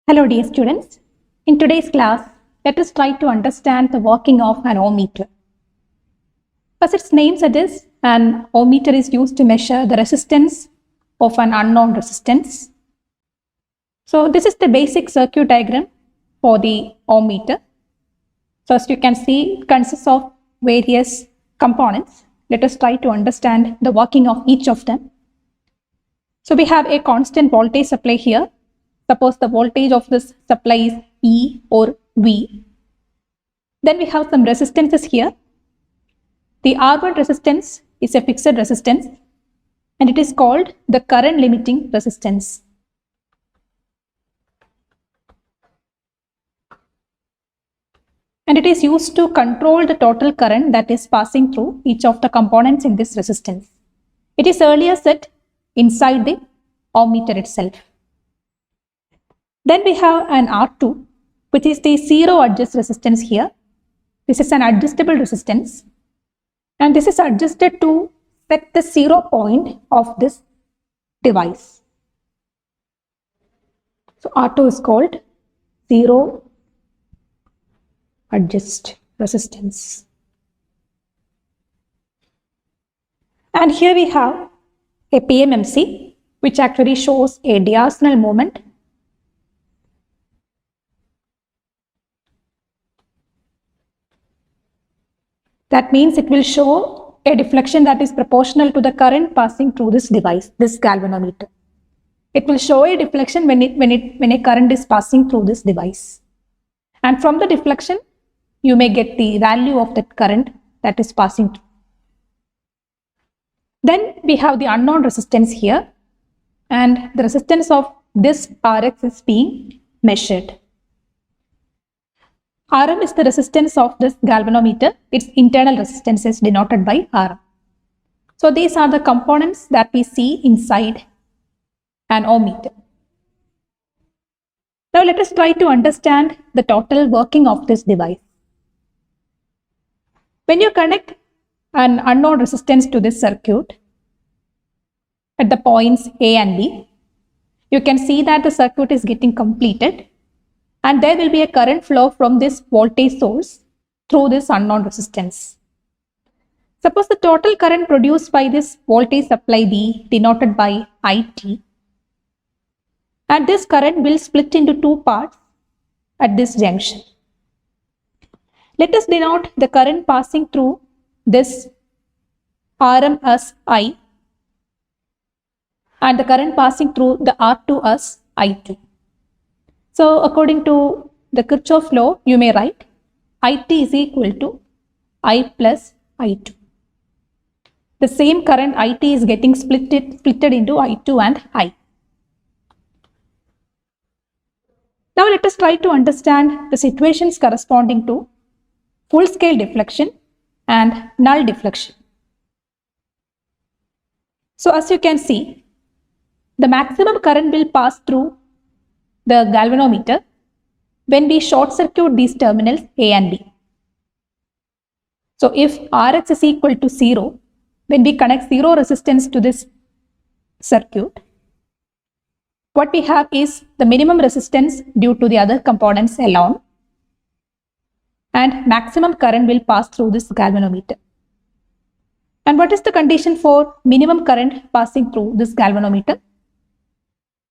Hello dear students. In today's class, let us try to understand the working of an ohmmeter. As its name suggests, an ohmmeter is used to measure the resistance of an unknown resistance. So this is the basic circuit diagram for the ohmmeter. So as you can see, it consists of various components. Let us try to understand the working of each of them. So we have a constant voltage supply here. Suppose the voltage of this supply is E or V. Then we have some resistances here. The R1 resistance is a fixed resistance and it is called the current limiting resistance. And it is used to control the total current that is passing through each of the components in this resistance. It is earlier set inside the ohmmeter itself. Then we have an R2, which is the zero adjust resistance here. This is an adjustable resistance. And this is adjusted to set the 0 point of this device. So R2 is called zero adjust resistance. And here we have a PMMC, which actually shows a diagonal movement. That means it will show a deflection that is proportional to the current passing through this device, this galvanometer. It will show a deflection when a current is passing through this device. And from the deflection, you may get the value of that current that is passing through. Then we have the unknown resistance here, and the resistance of this Rx is being measured. Rm is the resistance of this galvanometer. Its internal resistance is denoted by Rm. So these are the components that we see inside an ohmmeter. Now let us try to understand the total working of this device. When you connect an unknown resistance to this circuit at the points A and B, you can see that the circuit is getting completed. And there will be a current flow from this voltage source through this unknown resistance. Suppose the total current produced by this voltage supply B, denoted by IT, and this current will split into two parts at this junction. Let us denote the current passing through this Rm as I and the current passing through the R2 as I2. So according to the Kirchhoff law, you may write IT is equal to I plus I2. The same current IT is getting splitted into I2 and I. Now let us try to understand the situations corresponding to full scale deflection and null deflection. So as you can see, the maximum current will pass through the galvanometer when we short circuit these terminals A and B. So if Rx is equal to 0, when we connect 0 resistance to this circuit, what we have is the minimum resistance due to the other components alone, and maximum current will pass through this galvanometer. And what is the condition for minimum current passing through this galvanometer?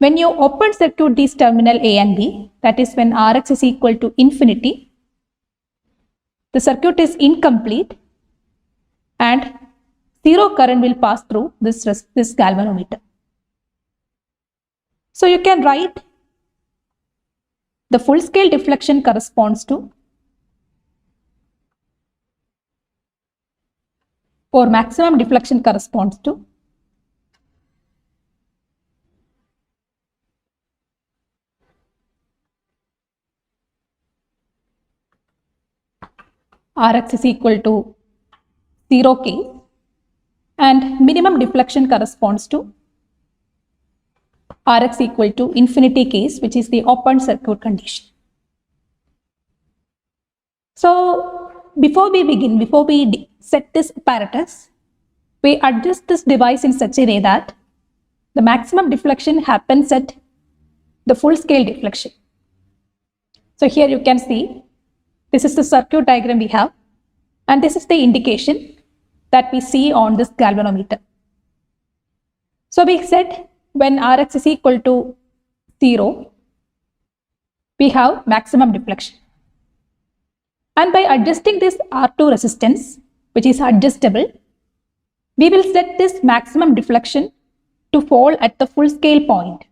When you open circuit these terminal A and B, that is when Rx is equal to infinity, the circuit is incomplete and 0 current will pass through this galvanometer. So you can write the full scale deflection corresponds to, or maximum deflection corresponds to, Rx is equal to 0 case and minimum deflection corresponds to Rx equal to infinity case, which is the open circuit condition. So before we set this apparatus, we adjust this device in such a way that the maximum deflection happens at the full scale deflection. So here you can see, this is the circuit diagram we have, and this is the indication that we see on this galvanometer. So we said when Rx is equal to 0, we have maximum deflection. And by adjusting this R2 resistance, which is adjustable, we will set this maximum deflection to fall at the full scale point.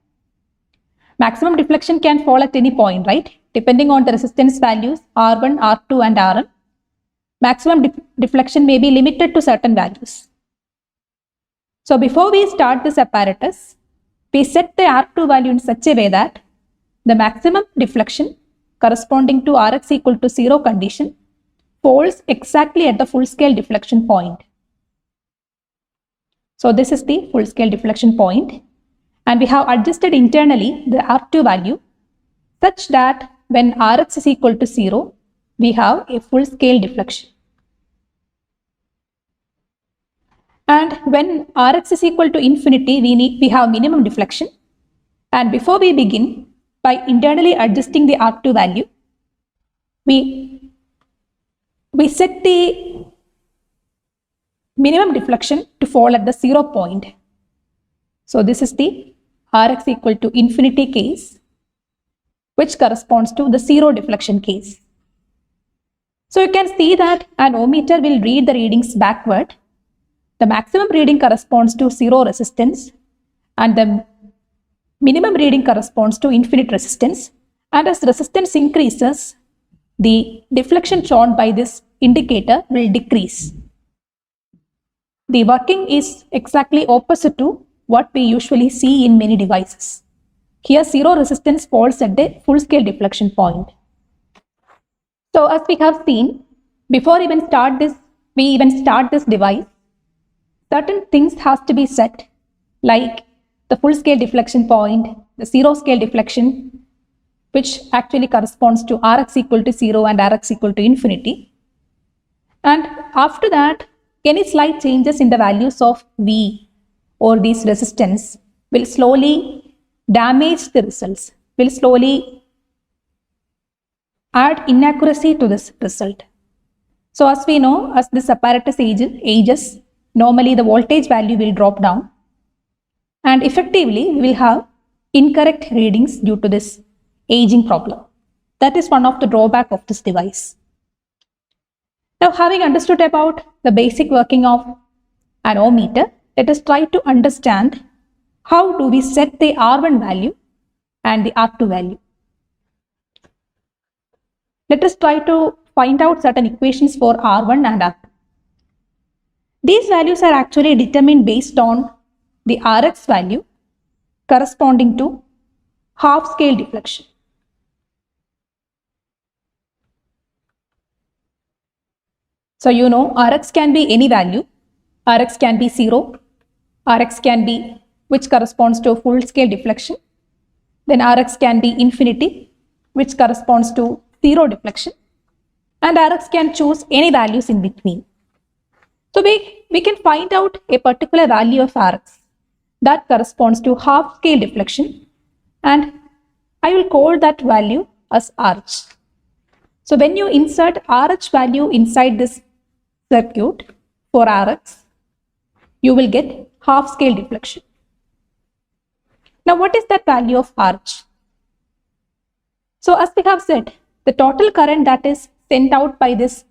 Maximum deflection can fall at any point, right? Depending on the resistance values R1, R2 and Rn, maximum deflection may be limited to certain values. So before we start this apparatus, we set the R2 value in such a way that the maximum deflection corresponding to Rx equal to 0 condition falls exactly at the full scale deflection point. So this is the full scale deflection point, and we have adjusted internally the R2 value such that when Rx is equal to 0, we have a full scale deflection. And when Rx is equal to infinity, we have minimum deflection. And before we begin, by internally adjusting the R2 value, we set the minimum deflection to fall at the 0 point. So this is the Rx equal to infinity case, which corresponds to the 0 deflection case. So you can see that an ohmmeter will read the readings backward. The maximum reading corresponds to 0 resistance and the minimum reading corresponds to infinite resistance. And as resistance increases, the deflection shown by this indicator will decrease. The working is exactly opposite to what we usually see in many devices. Here 0 resistance falls at the full scale deflection point. So as we have seen, before we even start this device, certain things has to be set, like the full scale deflection point, the 0 scale deflection, which actually corresponds to Rx equal to 0 and Rx equal to infinity. And after that, any slight changes in the values of V or these resistance will slowly damage the results, will slowly add inaccuracy to this result. So as we know, as this apparatus ages, normally the voltage value will drop down, and effectively we will have incorrect readings due to this aging problem. That is one of the drawbacks of this device. Now, having understood about the basic working of an ohmmeter, let us try to understand how do we set the R1 value and the R2 value. Let us try to find out certain equations for R1 and R2. These values are actually determined based on the Rx value corresponding to half scale deflection. So you know Rx can be any value. Rx can be 0, Rx can be which corresponds to full scale deflection. Then Rx can be infinity, which corresponds to 0 deflection. And Rx can choose any values in between. So we can find out a particular value of Rx that corresponds to half scale deflection, and I will call that value as RH. So when you insert RH value inside this circuit for Rx, you will get half scale deflection. Now what is that value of RH? So as we have said, the total current that is sent out by this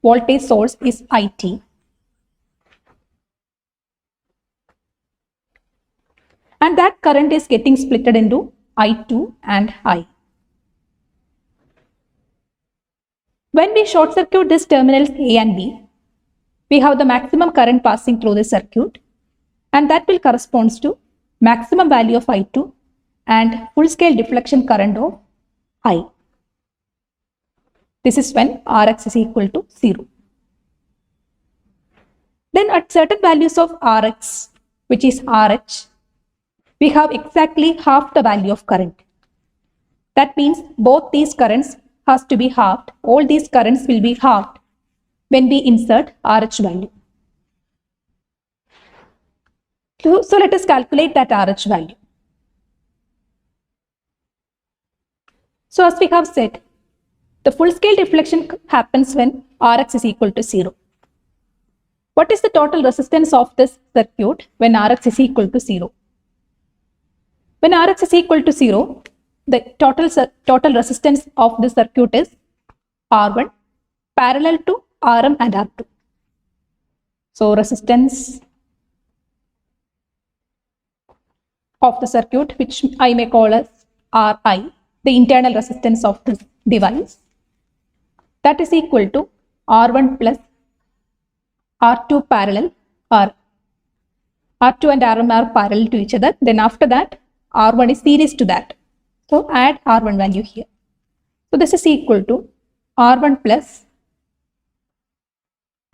voltage source is IT. And that current is getting splitted into I2 and I. When we short circuit these terminals A and B, we have the maximum current passing through the circuit, and that will correspond to maximum value of I2 and full scale deflection current of I. This is when Rx is equal to 0. Then at certain values of Rx, which is RH, we have exactly half the value of current. That means both these currents has to be halved. All these currents will be halved when we insert RH value. So let us calculate that RH value. So as we have said, the full scale deflection happens when Rx is equal to 0. What is the total resistance of this circuit when Rx is equal to 0? When Rx is equal to 0, the total resistance of the circuit is R1 parallel to Rm and R2. So resistance of the circuit, which I may call as Ri, the internal resistance of this device, that is equal to R1 plus R2 parallel R. R2 and Rm are parallel to each other. Then after that, R1 is series to that. So add R1 value here. So this is equal to R1 plus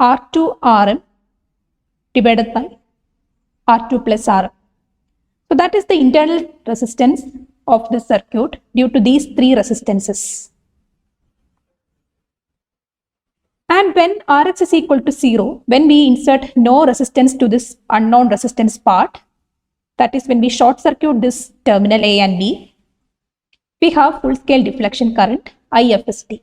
R2 Rm divided by R2 plus Rm. So that is the internal resistance of the circuit due to these three resistances. And when Rx is equal to 0, when we insert no resistance to this unknown resistance part, that is when we short circuit this terminal A and B, we have full scale deflection current IFSD.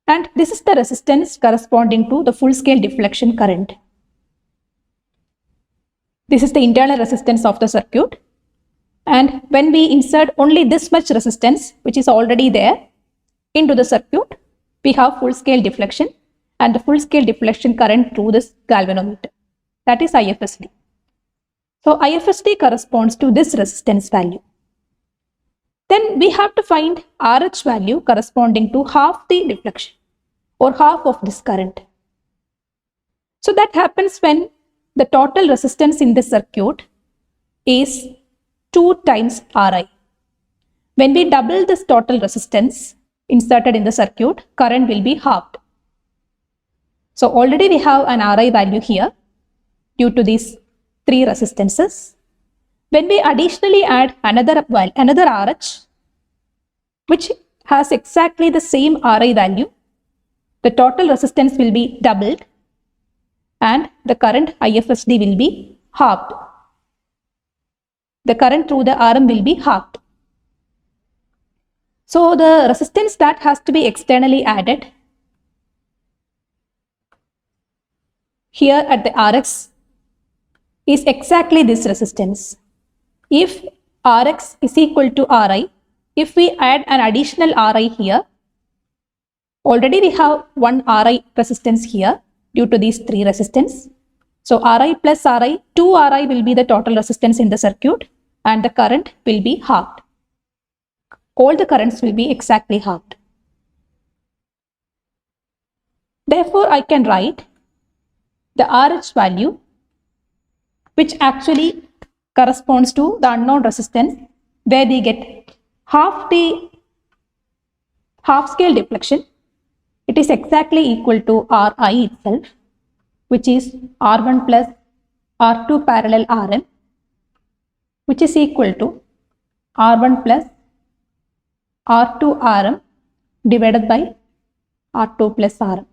And this is the resistance corresponding to the full scale deflection current. This is the internal resistance of the circuit. And when we insert only this much resistance, which is already there, into the circuit, we have full scale deflection and the full scale deflection current through this galvanometer. That is IFSD. So IFSD corresponds to this resistance value. Then we have to find RH value corresponding to half the deflection or half of this current. So that happens when the total resistance in the circuit is 2 times Ri. When we double this total resistance inserted in the circuit, current will be halved. So already we have an Ri value here due to these three resistances. When we additionally add another RH, which has exactly the same Ri value, the total resistance will be doubled and the current IFSD will be halved. The current through the Rm will be halved. So the resistance that has to be externally added here at the Rx is exactly this resistance. If Rx is equal to Ri, if we add an additional Ri here, already we have one Ri resistance here due to these three resistance. So Ri plus Ri, 2 Ri will be the total resistance in the circuit and the current will be halved. All the currents will be exactly halved. Therefore, I can write the RH value, which actually corresponds to the unknown resistance, where we get half the half scale deflection. It is exactly equal to Ri itself, which is R1 plus R2 parallel Rm, which is equal to R1 plus R2 Rm divided by R2 plus Rm.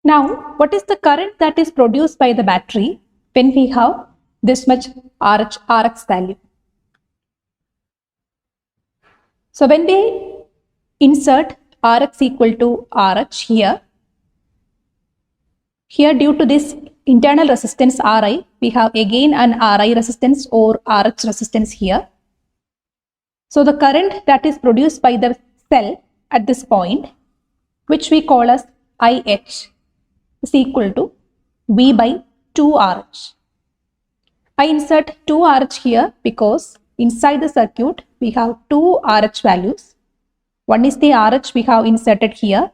Now, what is the current that is produced by the battery when we have this much Rx value? So when we insert Rx equal to RH here due to this internal resistance Ri, we have again an Ri resistance or RH resistance here. So the current that is produced by the cell at this point, which we call as IH, is equal to V by 2RH. I insert 2RH here because inside the circuit we have two RH values. One is the RH we have inserted here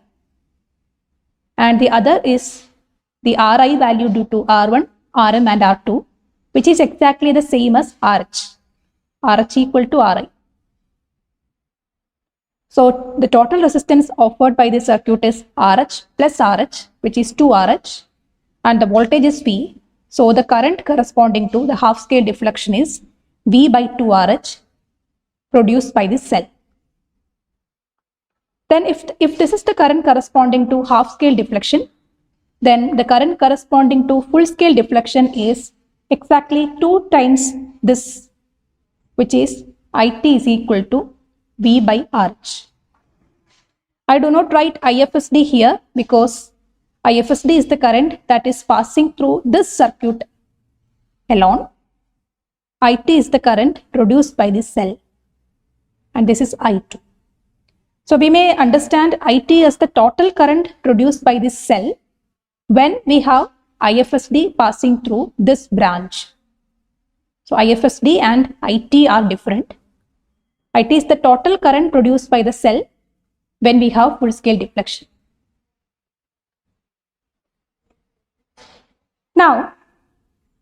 and the other is the Ri value due to R1, Rm and R2, which is exactly the same as RH. RH equal to Ri. So the total resistance offered by the circuit is RH plus RH, which is 2RH, and the voltage is V. So the current corresponding to the half scale deflection is V by 2RH produced by this cell. Then if this is the current corresponding to half scale deflection, then the current corresponding to full scale deflection is exactly 2 times this, which is IT is equal to V by RH. I do not write IFSD here because IFSD is the current that is passing through this circuit alone. IT is the current produced by this cell, and this is I2. So we may understand IT as the total current produced by this cell when we have IFSD passing through this branch. So IFSD and IT are different. IT is the total current produced by the cell when we have full scale deflection. Now,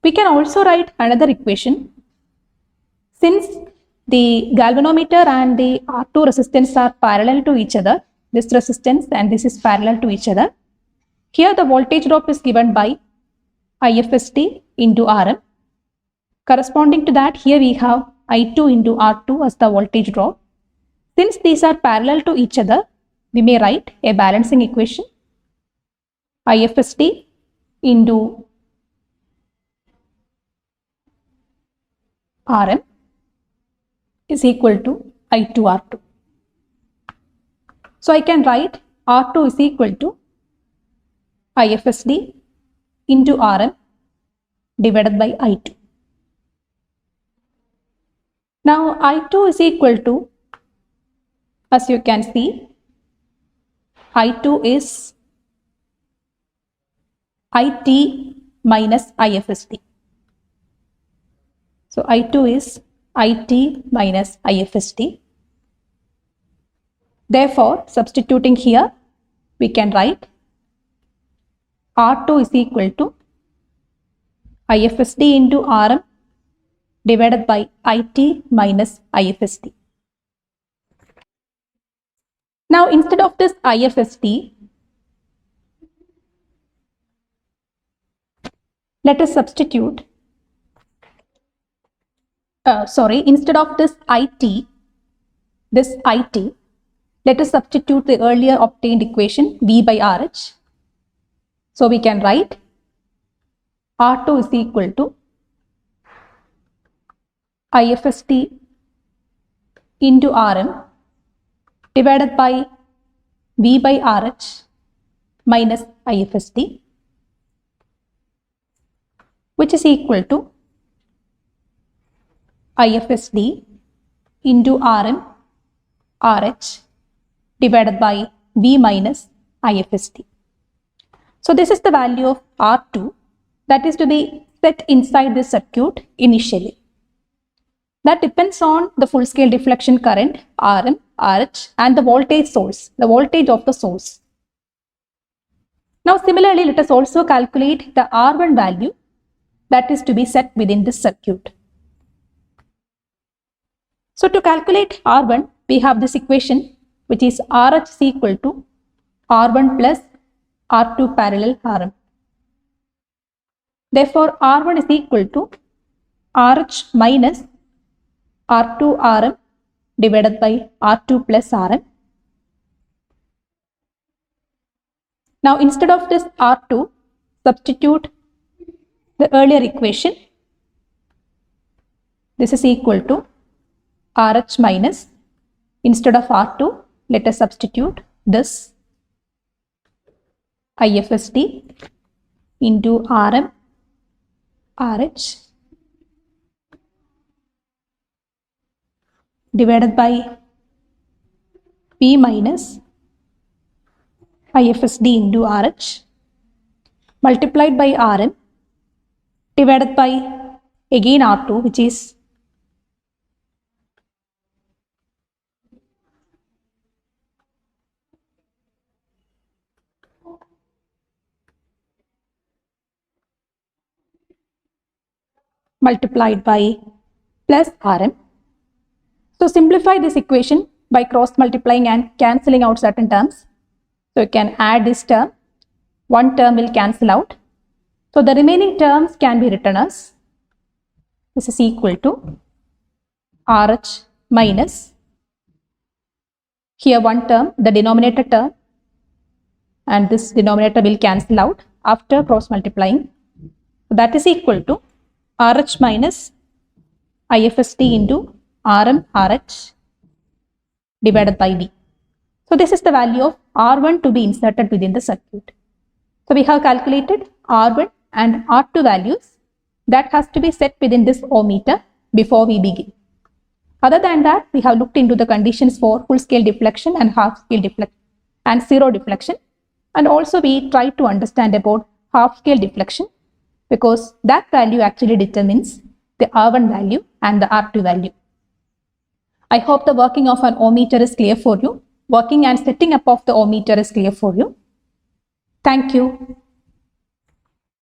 we can also write another equation. Since the galvanometer and the R2 resistance are parallel to each other, this resistance and this is parallel to each other. Here the voltage drop is given by IFSD into RM. Corresponding to that, here we have I2 into R2 as the voltage drop. Since these are parallel to each other, we may write a balancing equation. IFSD into RM is equal to I2 R2. So I can write R2 is equal to IFSD into RM divided by I2. Now I2 is equal to, as you can see, I2 is IT minus IFSD. So I2 is IT minus IFSD. Therefore, substituting here, we can write R2 is equal to IFSD into RM divided by IT minus IFSD. Now, instead of this IFSD, let us substitute, instead of this IT, let us substitute the earlier obtained equation V by RH. So we can write R2 is equal to IFSD into RM divided by V by RH minus IFSD, which is equal to IFSD into RM RH divided by V minus IFSD. So this is the value of R2 that is to be set inside this circuit initially. That depends on the full scale deflection current RM, RH and the voltage source, the voltage of the source. Now similarly, let us also calculate the R1 value that is to be set within this circuit. So to calculate R1, we have this equation which is RH is equal to R1 plus R2 parallel RM. Therefore, R1 is equal to RH minus R2 RM divided by R2 plus RM. Now, instead of this R2, substitute the earlier equation. This is equal to RH minus, instead of R2, let us substitute this IFSD into RM RH divided by P minus IFSD into RH multiplied by RM divided by again R2, which is multiplied by plus RM. So simplify this equation by cross multiplying and cancelling out certain terms. So you can add this term, one term will cancel out. So the remaining terms can be written as, this is equal to RH minus, here one term, the denominator term, and this denominator will cancel out after cross multiplying. So that is equal to RH minus IFST into RM RH divided by V. So this is the value of R1 to be inserted within the circuit. So we have calculated R1 and R2 values that has to be set within this ohmmeter before we begin. Other than that, we have looked into the conditions for full scale deflection and half scale deflection and zero deflection. And also we tried to understand about half scale deflection because that value actually determines the R1 value and the R2 value. I hope the working of an ohmmeter is clear for you. Working and setting up of the ohmmeter is clear for you. Thank you.